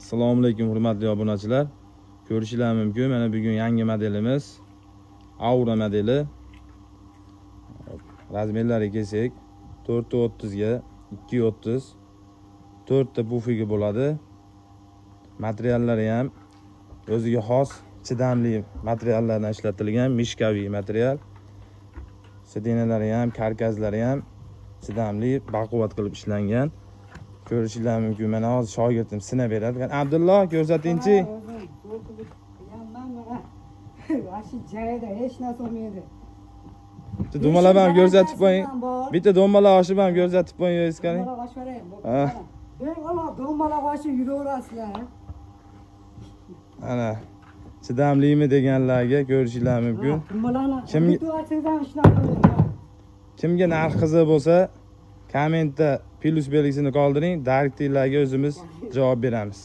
Assalomu alaykum hurmatli obunachilar. Ko'rishingiz mumkin, mana bugun yangi modelimiz Aura modeli. Razmerlariga kelsak, 430 ga 230 4 ta bufiga bo'ladi. Materiallari ham o'ziga xos chidamli materiallardan ishlatilgan, mishkaviy material. Sidinalari ham, karkazlari ham chidamli, baquvvat qilib ishlangan. Ko'rishingiz mumkin. Mana hozir shogirdim sinab beradi. Abdulloh, ko'rsatingchi. Ashi joyida hech narsa olmaydi. Bitta do'malab ham ko'rsatib qo'ying. Bitta do'malab oshib ham ko'rsatib qo'ying, eskani. Do'malab oshib beraymi? Bemalol do'malab oshib yuraverasizlar. Ana chidamlimi deganlarga ko'rishingiz mumkin. Kimga narx qiziq bo'lsa, kommentda plus belgisini qoldiring, direktivlarga o'zimiz javob beramiz.